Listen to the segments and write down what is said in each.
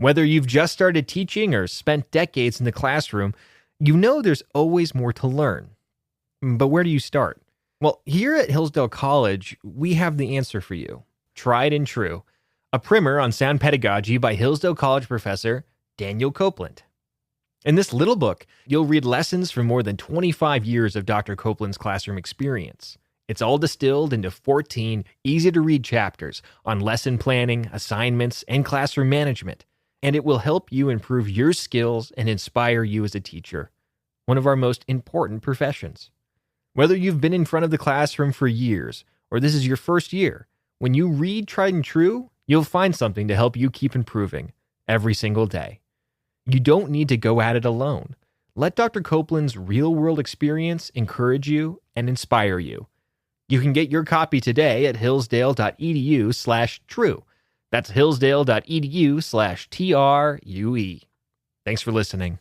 Whether you've just started teaching or spent decades in the classroom, you know there's always more to learn. But where do you start? Well, here at Hillsdale College, we have the answer for you. Tried and True, a primer on sound pedagogy by Hillsdale College professor Daniel Copeland. In this little book, you'll read lessons from more than 25 years of Dr. Copeland's classroom experience. It's all distilled into 14 easy-to-read chapters on lesson planning, assignments, and classroom management, and it will help you improve your skills and inspire you as a teacher, one of our most important professions. Whether you've been in front of the classroom for years or this is your first year, when you read Tried and True, you'll find something to help you keep improving every single day. You don't need to go at it alone. Let Dr. Copeland's real-world experience encourage you and inspire you. You can get your copy today at hillsdale.edu/true. That's hillsdale.edu/TRUE. Thanks for listening.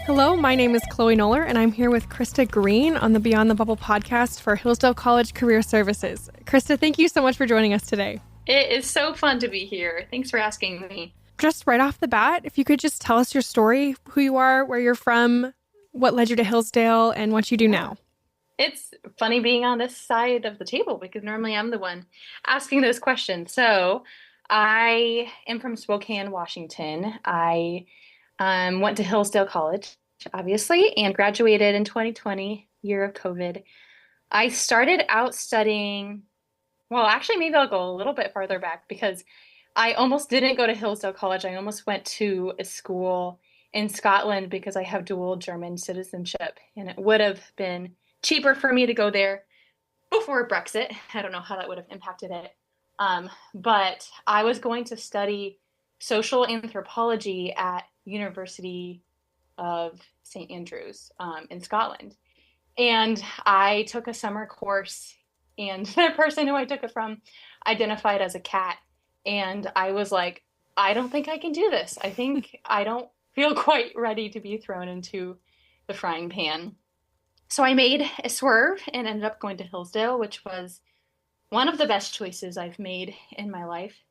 Hello, my name is Chloe Noller, and I'm here with Krista Green on the Beyond the Bubble podcast for Hillsdale College Career Services. Krista, thank you so much for joining us today. It is so fun to be here. Thanks for asking me. Just right off the bat, if you could just tell us your story, who you are, where you're from, what led you to Hillsdale, and what you do now. It's funny being on this side of the table because normally I'm the one asking those questions. So I am from Spokane, Washington. I went to Hillsdale College, obviously, and graduated in 2020, year of COVID. I started out studying, well, actually, maybe I'll go a little bit farther back because I almost didn't go to Hillsdale College. I almost went to a school in Scotland because I have dual German citizenship, and it would have been cheaper for me to go there before Brexit. I don't know how that would have impacted it. But I was going to study social anthropology at University of St. Andrews in Scotland. And I took a summer course, and the person who I took it from identified as a cat. And I was like, I don't think I can do this. I think I don't feel quite ready to be thrown into the frying pan. So I made a swerve and ended up going to Hillsdale, which was one of the best choices I've made in my life,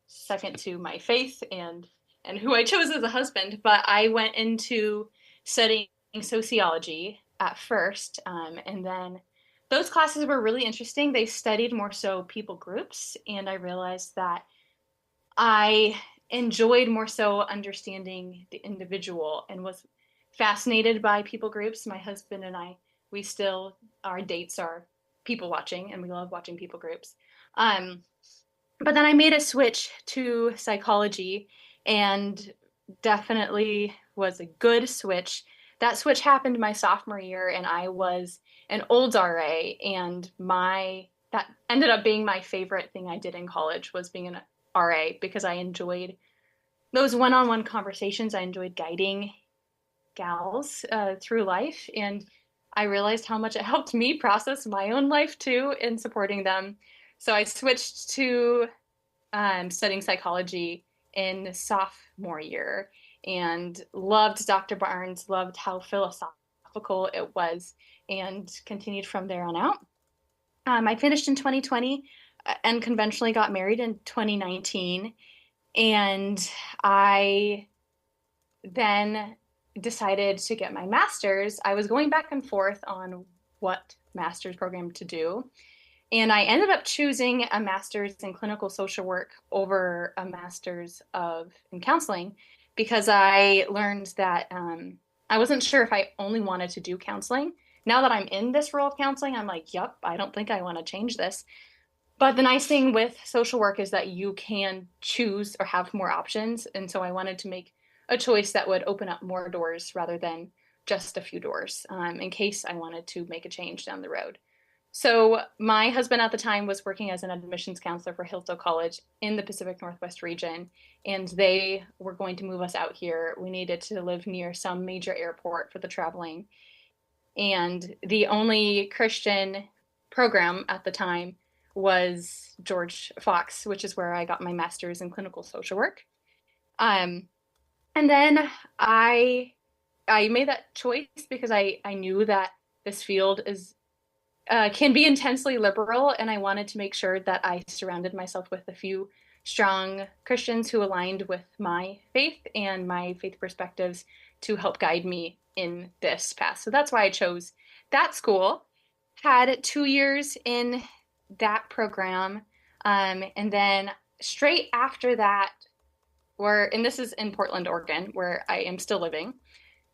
second to my faith and who I chose as a husband. But I went into studying sociology at first, and then those classes were really interesting. They studied more so people groups, and I realized that I enjoyed more so understanding the individual and was fascinated by people groups. My husband and I, our dates are people watching, and we love watching people groups. But then I made a switch to psychology, and definitely was a good switch. That switch happened my sophomore year, and I was an Olds RA, and that ended up being my favorite thing I did in college was being an RA because I enjoyed those one-on-one conversations. I enjoyed guiding gals through life, and I realized how much it helped me process my own life too in supporting them. So I switched to studying psychology in sophomore year and loved Dr. Barnes, loved how philosophical it was, and continued from there on out. I finished in 2020 and conventionally got married in 2019. And I then decided to get my master's. I was going back and forth on what master's program to do. And I ended up choosing a master's in clinical social work over a master's in counseling because I learned that I wasn't sure if I only wanted to do counseling. Now that I'm in this role of counseling, I'm like, yep, I don't think I want to change this. But the nice thing with social work is that you can choose or have more options. And so I wanted to make a choice that would open up more doors rather than just a few doors in case I wanted to make a change down the road. So my husband at the time was working as an admissions counselor for Hillsdale College in the Pacific Northwest region, and they were going to move us out here. We needed to live near some major airport for the traveling. And the only Christian program at the time was George Fox, which is where I got my master's in clinical social work. And then I I made that choice because I knew that this field is can be intensely liberal, and I wanted to make sure that I surrounded myself with a few strong Christians who aligned with my faith and my faith perspectives to help guide me in this path. So that's why I chose that school. Had 2 years in that program, and then straight after that, and this is in Portland, Oregon, where I am still living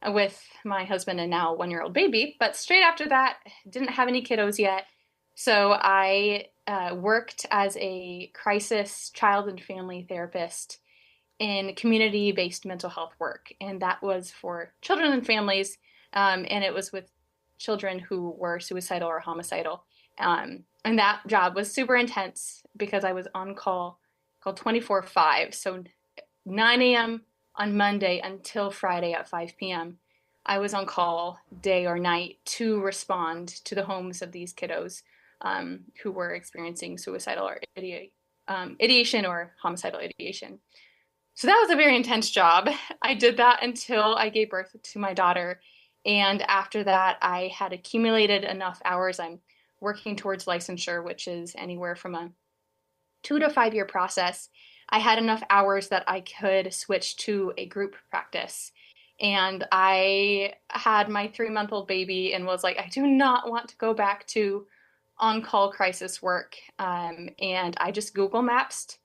with my husband and now 1-year-old baby. But straight after that, didn't have any kiddos yet. So I worked as a crisis child and family therapist in community-based mental health work. And that was for children and families. And it was with children who were suicidal or homicidal. And that job was super intense because I was on call called 24/5. So 9 a.m. on Monday until Friday at 5 p.m. I was on call day or night to respond to the homes of these kiddos who were experiencing suicidal or ideation or homicidal ideation. So that was a very intense job. I did that until I gave birth to my daughter. And after that, I had accumulated enough hours. I'm working towards licensure, which is anywhere from a 2 to 5 year process. I had enough hours that I could switch to a group practice. And I had my 3-month-old baby and was like, I do not want to go back to on-call crisis work. And I just Google Mapsed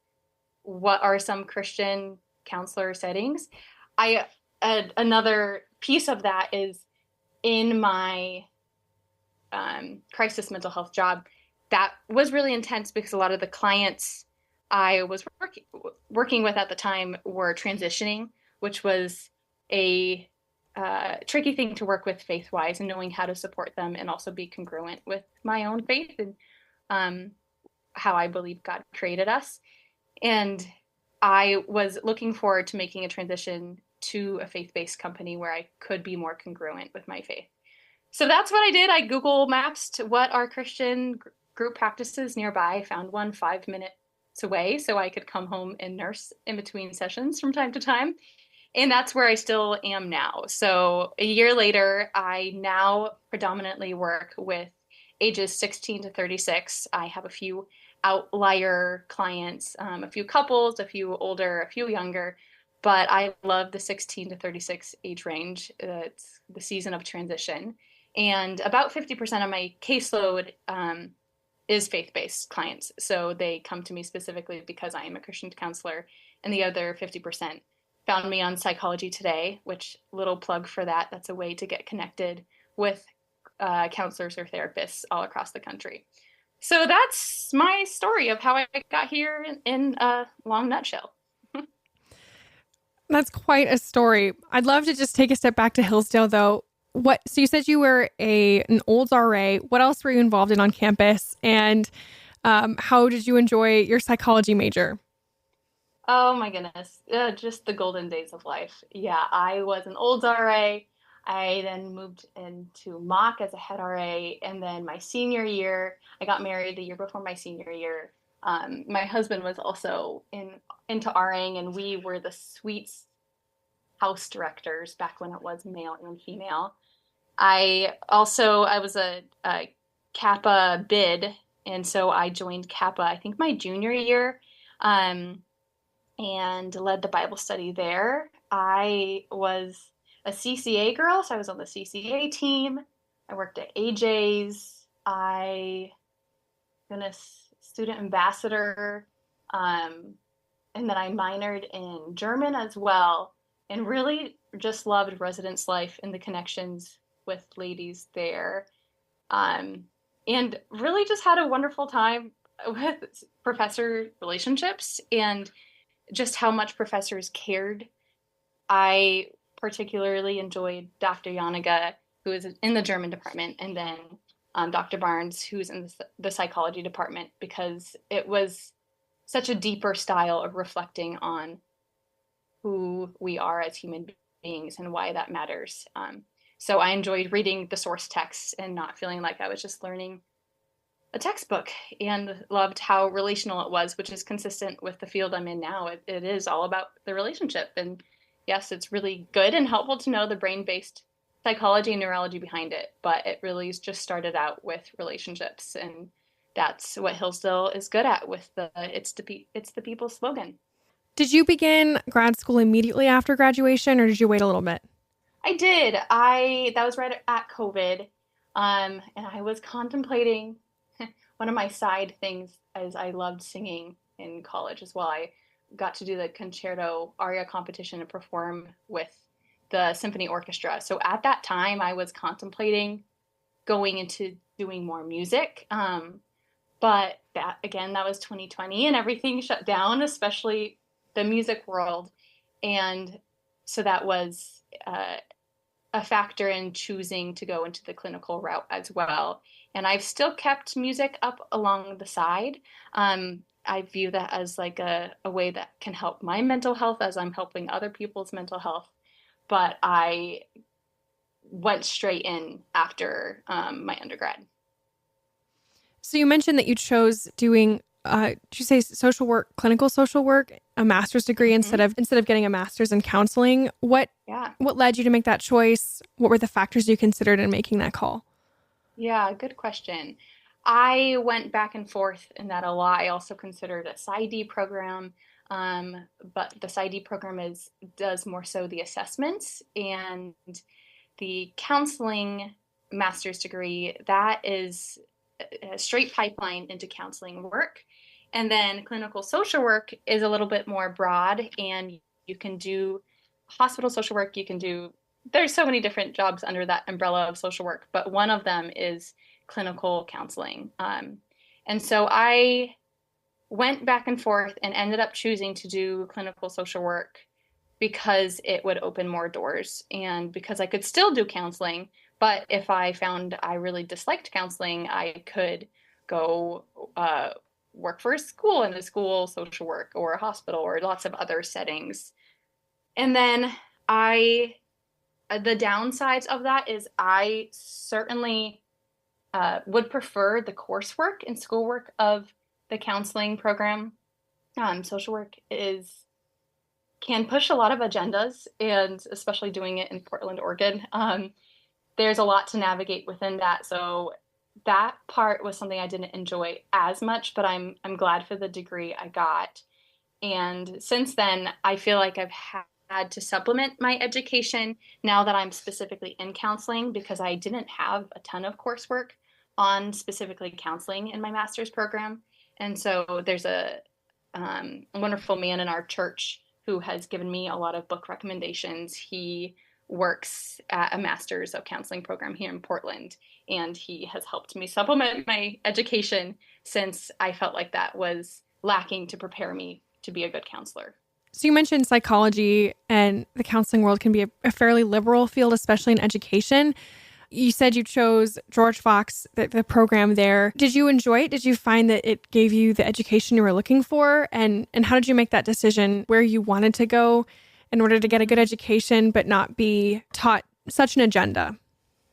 what are some Christian counselor settings. Another piece of that is in my crisis mental health job, that was really intense because a lot of the clients I was working with at the time were transitioning, which was a tricky thing to work with faith-wise, and knowing how to support them and also be congruent with my own faith and how I believe God created us. And I was looking forward to making a transition to a faith-based company where I could be more congruent with my faith. So that's what I did. I Google Maps what are Christian group practices nearby. I found one 5 minutes away so I could come home and nurse in between sessions from time to time. And that's where I still am now. So a year later, I now predominantly work with ages 16 to 36. I have a few outlier clients, a few couples, a few older, a few younger, but I love the 16 to 36 age range. It's the season of transition. And about 50% of my caseload is faith-based clients. So they come to me specifically because I am a Christian counselor, and the other 50% found me on Psychology Today, which, little plug for that. That's a way to get connected with counselors or therapists all across the country. So that's my story of how I got here in a long nutshell. That's quite a story. I'd love to just take a step back to Hillsdale, though. So you said you were an Olds RA. What else were you involved in on campus? And how did you enjoy your psychology major? Oh my goodness. Just the golden days of life. Yeah, I was an Olds RA. I then moved into Mock as a head RA. And then my senior year, I got married the year before my senior year. My husband was also into RAing, and we were the suites house directors back when it was male and female. I was a Kappa bid, and so I joined Kappa, I think my junior year, and led the Bible study there. I was a CCA girl, so I was on the CCA team. I worked at AJ's. I been a student ambassador, and then I minored in German as well, and really just loved residence life and the connections with ladies there, and really just had a wonderful time with professor relationships and just how much professors cared. I particularly enjoyed Dr. Yaniga, who is in the German department, and then Dr. Barnes, who's in the psychology department, because it was such a deeper style of reflecting on who we are as human beings and why that matters. So I enjoyed reading the source texts and not feeling like I was just learning a textbook, and loved how relational it was, which is consistent with the field I'm in now. It is all about the relationship and yes, it's really good and helpful to know the brain-based psychology and neurology behind it, but it really is just started out with relationships, and that's what Hillsdale is good at with the it's the people slogan. Did you begin grad school immediately after graduation, or did you wait a little bit? I did. I That was right at COVID, and I was contemplating one of my side things as I loved singing in college as well. I got to do the concerto aria competition and perform with the symphony orchestra. So at that time, I was contemplating going into doing more music. But that again, that was 2020 and everything shut down, especially the music world. And so that was a factor in choosing to go into the clinical route as well. And I've still kept music up along the side. I view that as like a way that can help my mental health as I'm helping other people's mental health. But I went straight in after my undergrad. So you mentioned that you chose doing, did you say social work, clinical social work, a master's degree instead of getting a master's in counseling? What led you to make that choice? What were the factors you considered in making that call? Yeah, good question. I went back and forth in that a lot. I also considered a PsyD program, but the PsyD program does more so the assessments, and the counseling master's degree, that is a straight pipeline into counseling work. And then clinical social work is a little bit more broad, and you can do hospital social work. There's so many different jobs under that umbrella of social work, but one of them is clinical counseling. And so I went back and forth and ended up choosing to do clinical social work because it would open more doors and because I could still do counseling. But if I found I really disliked counseling, I could go work for a school in a school social work or a hospital or lots of other settings. And then the downsides of that is I certainly would prefer the coursework and schoolwork of the counseling program. Social work can push a lot of agendas, and especially doing it in Portland, Oregon, there's a lot to navigate within that. So that part was something I didn't enjoy as much, but I'm glad for the degree I got. And since then, I feel like I've had to supplement my education now that I'm specifically in counseling, because I didn't have a ton of coursework on specifically counseling in my master's program. And so there's a wonderful man in our church who has given me a lot of book recommendations. He works at a master's of counseling program here in Portland, and he has helped me supplement my education since I felt like that was lacking to prepare me to be a good counselor. So you mentioned psychology, and the counseling world can be a fairly liberal field, especially in education. You said you chose George Fox, the program there. Did you enjoy it? Did you find that it gave you the education you were looking for? And how did you make that decision where you wanted to go in order to get a good education but not be taught such an agenda?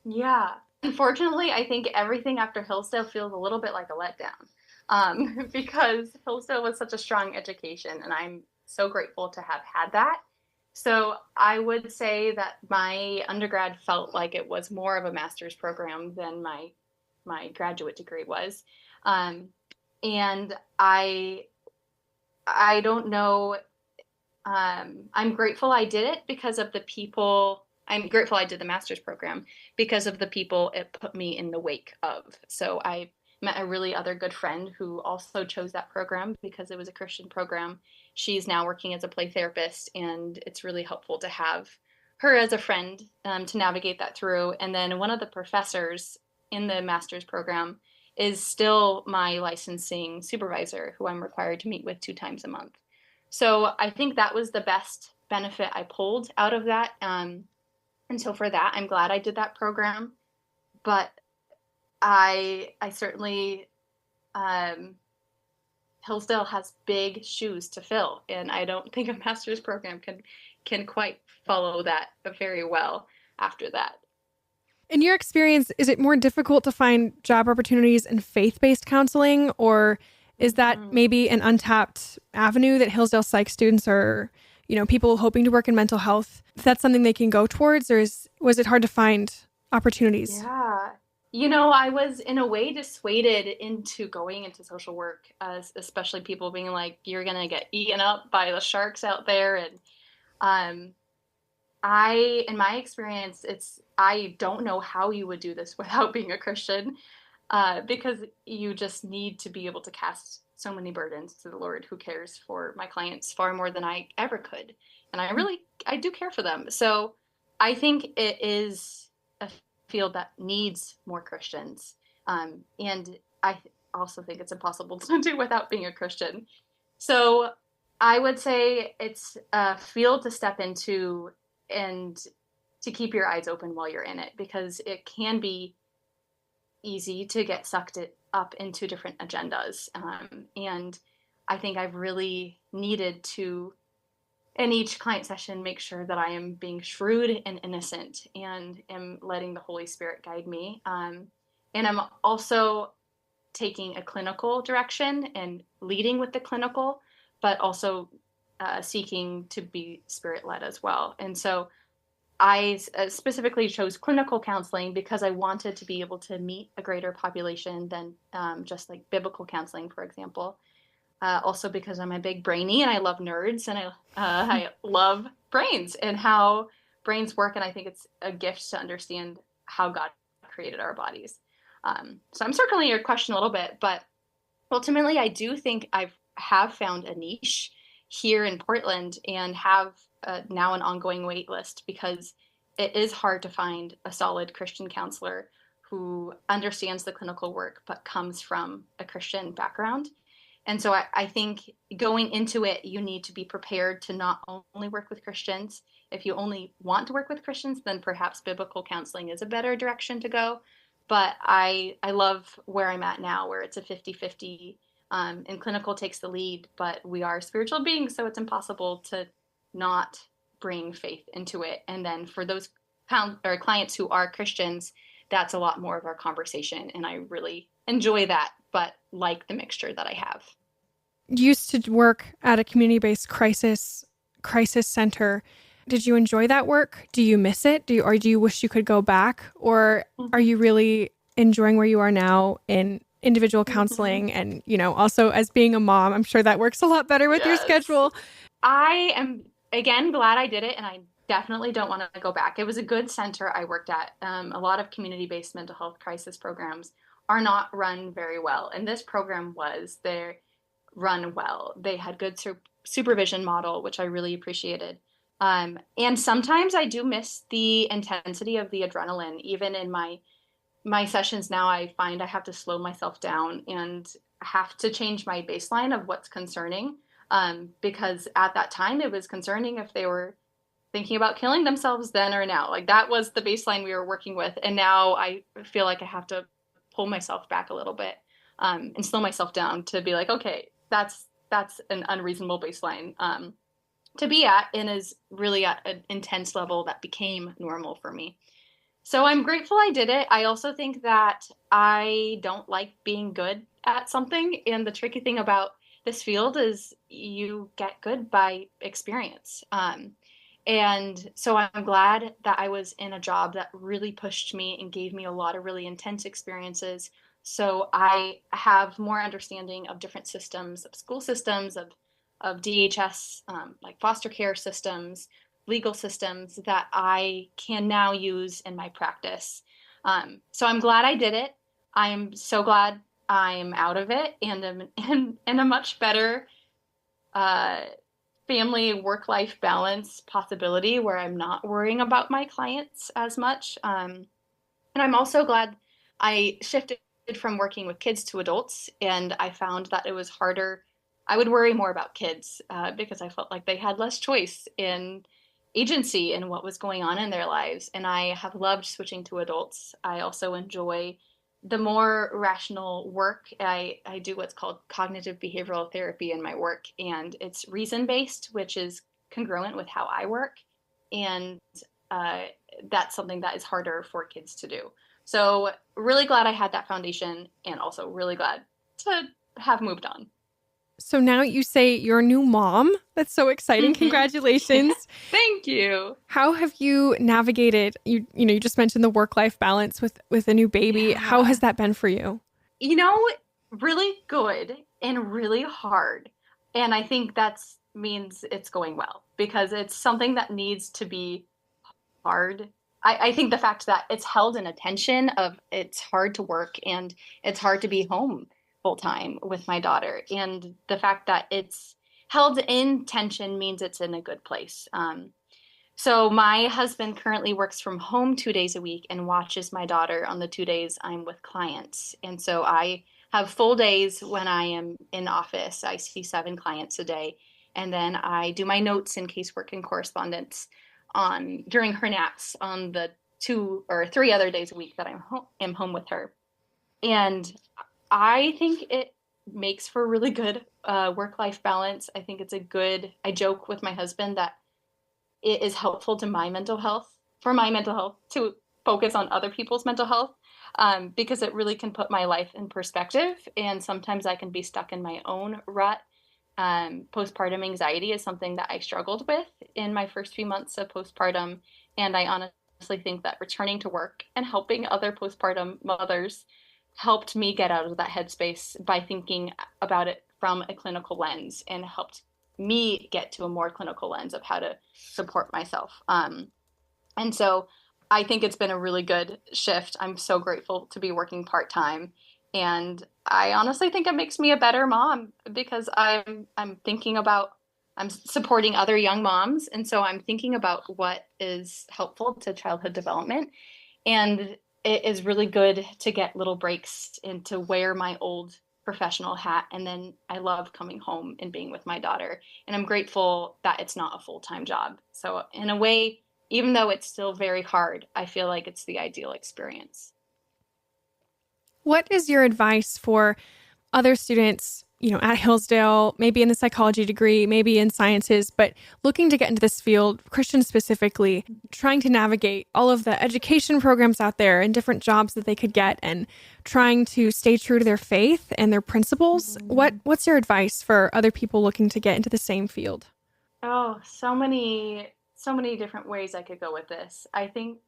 Yeah. Unfortunately, I think everything after Hillsdale feels a little bit like a letdown because Hillsdale was such a strong education, and I'm so grateful to have had that. So I would say that my undergrad felt like it was more of a master's program than my graduate degree was. And I don't know. I'm grateful I did it because of the people. I'm grateful I did the master's program because of the people it put me in the wake of. So I met a really other good friend who also chose that program because it was a Christian program. She's now working as a play therapist, and it's really helpful to have her as a friend to navigate that through. And then one of the professors in the master's program is still my licensing supervisor, who I'm required to meet with 2 times a month. So I think that was the best benefit I pulled out of that. And so for that, I'm glad I did that program. But I certainly, Hillsdale has big shoes to fill, and I don't think a master's program can quite follow that very well after that. In your experience, is it more difficult to find job opportunities in faith-based counseling, or is that maybe an untapped avenue that Hillsdale Psych students are people hoping to work in mental health, if that's something they can go towards, or was it hard to find opportunities? Yeah. I was in a way dissuaded into going into social work, especially people being like, you're going to get eaten up by the sharks out there. And um, in my experience, I don't know how you would do this without being a Christian, because you just need to be able to cast so many burdens to the Lord, who cares for my clients far more than I ever could. And I do care for them. So I think it is a field that needs more Christians. And I also think it's impossible to do without being a Christian. So I would say it's a field to step into and to keep your eyes open while you're in it, because it can be easy to get sucked up into different agendas. And I think I've really needed to, in each client session, make sure that I am being shrewd and innocent and am letting the Holy Spirit guide me. And I'm also taking a clinical direction and leading with the clinical, but also seeking to be Spirit-led as well. And so I specifically chose clinical counseling because I wanted to be able to meet a greater population than just like biblical counseling, for example. Also because I'm a big brainy and I love nerds, and I love brains and how brains work. And I think it's a gift to understand how God created our bodies. So I'm circling your question a little bit, but ultimately I do think I have found a niche here in Portland and have now an ongoing wait list, because it is hard to find a solid Christian counselor who understands the clinical work but comes from a Christian background. And so I think going into it, you need to be prepared to not only work with Christians. If you only want to work with Christians, then perhaps biblical counseling is a better direction to go. But I love where I'm at now, where it's a 50-50, and clinical takes the lead, but we are spiritual beings, so it's impossible to not bring faith into it. And then for those clients who are Christians, that's a lot more of our conversation, and I really enjoy that, but like the mixture that I have. You used to work at a community-based crisis center. Did you enjoy that work? Do you miss it? Do you wish you could go back? Or are you really enjoying where you are now in individual counseling? And, also as being a mom, I'm sure that works a lot better with your schedule. I am, again, glad I did it, and I definitely don't want to go back. It was a good center I worked at. A lot of community-based mental health crisis programs are not run very well, and this program was. They're run well. They had good supervision model, which I really appreciated. And sometimes I do miss the intensity of the adrenaline. Even in my sessions now, I find I have to slow myself down and have to change my baseline of what's concerning. Because at that time, it was concerning if they were thinking about killing themselves then or now. Like, that was the baseline we were working with. And now I feel like I have to pull myself back a little bit, and slow myself down to be like, okay, that's an unreasonable baseline to be at, and is really at an intense level that became normal for me. So I'm grateful I did it. I also think that I don't like being good at something. And the tricky thing about this field is you get good by experience. And so I'm glad that I was in a job that really pushed me and gave me a lot of really intense experiences. So I have more understanding of different systems, of school systems, of DHS, like foster care systems, legal systems that I can now use in my practice. So I'm glad I did it. I am so glad I'm out of it and am in a much better family work-life balance possibility where I'm not worrying about my clients as much. And I'm also glad I shifted from working with kids to adults, and I found that it was harder. I would worry more about kids because I felt like they had less choice in agency in what was going on in their lives. And I have loved switching to adults. I also enjoy the more rational work. I do what's called cognitive behavioral therapy in my work, and it's reason-based, which is congruent with how I work. And that's something that is harder for kids to do. So really glad I had that foundation, and also really glad to have moved on. So now you say you're a new mom. That's so exciting. Congratulations. Thank you. How have you navigated you just mentioned the work-life balance with a new baby. Yeah. How has that been for you? Really good and really hard. And I think that means it's going well because it's something that needs to be hard. I think the fact that it's held in attention of it's hard to work and it's hard to be home full time with my daughter. And the fact that it's held in tension means it's in a good place. So my husband currently works from home 2 days a week and watches my daughter on the 2 days I'm with clients. And so I have full days when I am in office. I see 7 clients a day. And then I do my notes and casework and correspondence during her naps on the 2 or 3 other days a week that am home with her. And I think it makes for really good work-life balance. I think I joke with my husband that it is helpful to for my mental health to focus on other people's mental health, because it really can put my life in perspective. And sometimes I can be stuck in my own rut. Postpartum anxiety is something that I struggled with in my first few months of postpartum. And I honestly think that returning to work and helping other postpartum mothers helped me get out of that headspace by thinking about it from a clinical lens and helped me get to a more clinical lens of how to support myself. And so I think it's been a really good shift. I'm so grateful to be working part-time. And I honestly think it makes me a better mom because I'm supporting other young moms. And so I'm thinking about what is helpful to childhood development. And it is really good to get little breaks and to wear my old professional hat. And then I love coming home and being with my daughter. And I'm grateful that it's not a full-time job. So in a way, even though it's still very hard, I feel like it's the ideal experience. What is your advice for other students, at Hillsdale, maybe in the psychology degree, maybe in sciences, but looking to get into this field, Christian specifically, trying to navigate all of the education programs out there and different jobs that they could get and trying to stay true to their faith and their principles? What's your advice for other people looking to get into the same field? Oh, so many different ways I could go with this. I think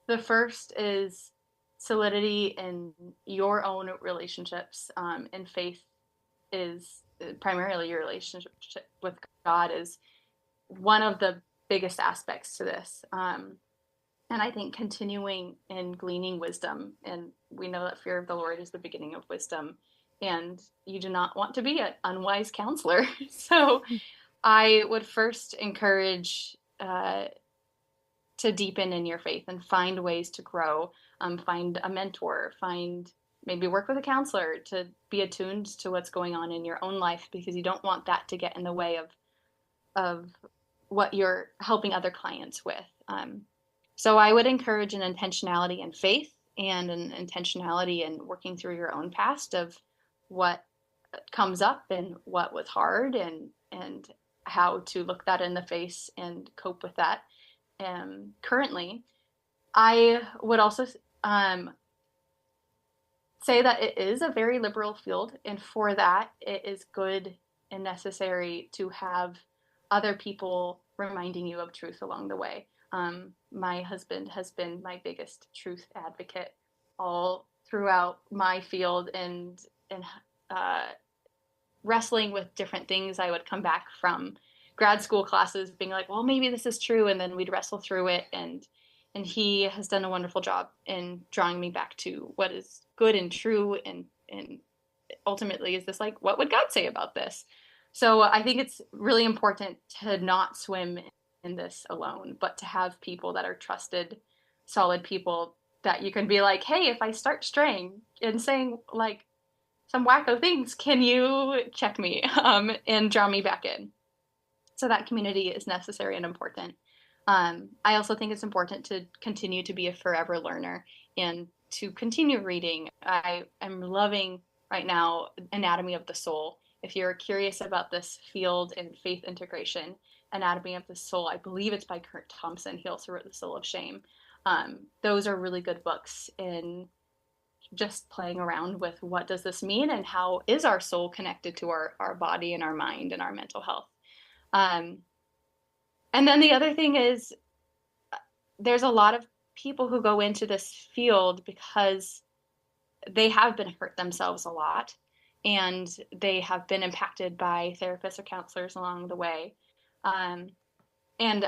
the first is solidity in your own relationships, and faith is primarily your relationship with God is one of the biggest aspects to this. And I think continuing and gleaning wisdom, and we know that fear of the Lord is the beginning of wisdom, and you do not want to be an unwise counselor. So I would first encourage to deepen in your faith and find ways to grow, find a mentor, maybe work with a counselor to be attuned to what's going on in your own life, because you don't want that to get in the way of what you're helping other clients with. So I would encourage an intentionality in faith and an intentionality in working through your own past of what comes up and what was hard and how to look that in the face and cope with that. Currently, I would also say that it is a very liberal field, and for that, it is good and necessary to have other people reminding you of truth along the way. My husband has been my biggest truth advocate all throughout my field, and wrestling with different things. I would come back from grad school classes being like, well, maybe this is true, and then we'd wrestle through it, and he has done a wonderful job in drawing me back to what is good and true, and ultimately is this like, what would God say about this? So I think it's really important to not swim in this alone, but to have people that are trusted, solid people that you can be like, hey, if I start straying and saying like some wacko things, can you check me and draw me back in? So that community is necessary and important. I also think it's important to continue to be a forever learner and to continue reading. I am loving right now Anatomy of the Soul. If you're curious about this field and faith integration, Anatomy of the Soul, I believe it's by Kurt Thompson. He also wrote The Soul of Shame. Those are really good books in just playing around with what does this mean and how is our soul connected to our body and our mind and our mental health. And then the other thing is there's a lot of people who go into this field because they have been hurt themselves a lot and they have been impacted by therapists or counselors along the way. And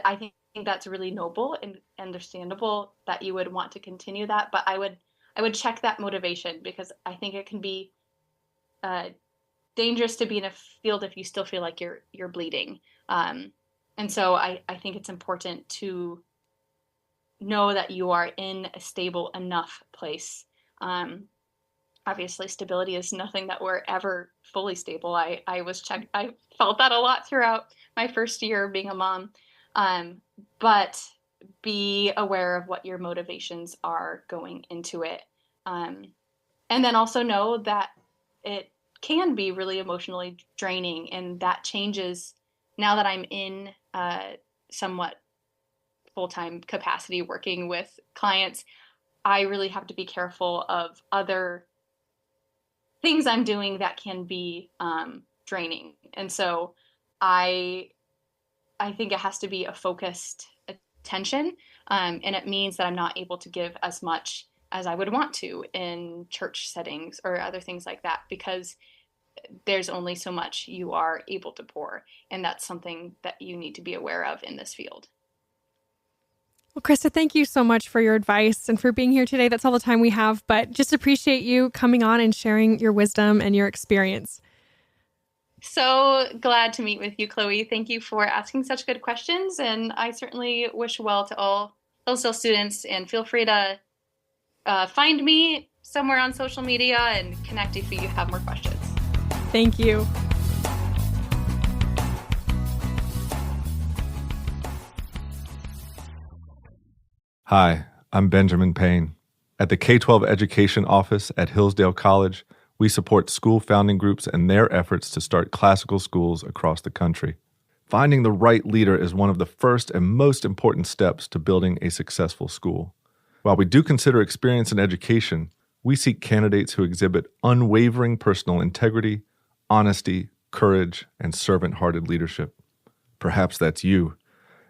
I think that's really noble and understandable that you would want to continue that. But I would check that motivation, because I think it can be dangerous to be in a field if you still feel like you're bleeding. And so I think it's important to know that you are in a stable enough place. Obviously, stability is nothing that we're ever fully stable. I felt that a lot throughout my first year being a mom. But be aware of what your motivations are going into it. And then also know that it can be really emotionally draining, and that changes now that I'm in somewhat full-time capacity working with clients. I really have to be careful of other things I'm doing that can be draining. And so I think it has to be a focused attention. And it means that I'm not able to give as much as I would want to in church settings or other things like that, because there's only so much you are able to pour. And that's something that you need to be aware of in this field. Well, Krista, thank you so much for your advice and for being here today. That's all the time we have, but just appreciate you coming on and sharing your wisdom and your experience. So glad to meet with you, Chloe. Thank you for asking such good questions. And I certainly wish well to all Hillsdale students, and feel free to find me somewhere on social media and connect if you have more questions. Thank you. Hi, I'm Benjamin Payne. At the K-12 Education Office at Hillsdale College, we support school founding groups and their efforts to start classical schools across the country. Finding the right leader is one of the first and most important steps to building a successful school. While we do consider experience in education, we seek candidates who exhibit unwavering personal integrity, honesty, courage, and servant-hearted leadership. Perhaps that's you.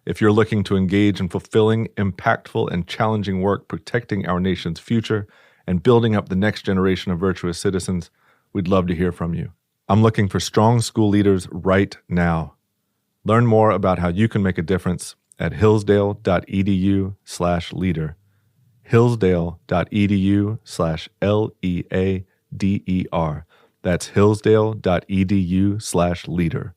If you're looking to engage in fulfilling, impactful, and challenging work protecting our nation's future and building up the next generation of virtuous citizens, we'd love to hear from you. I'm looking for strong school leaders right now. Learn more about how you can make a difference at hillsdale.edu/leader. hillsdale.edu/LEADER. That's hillsdale.edu/leader.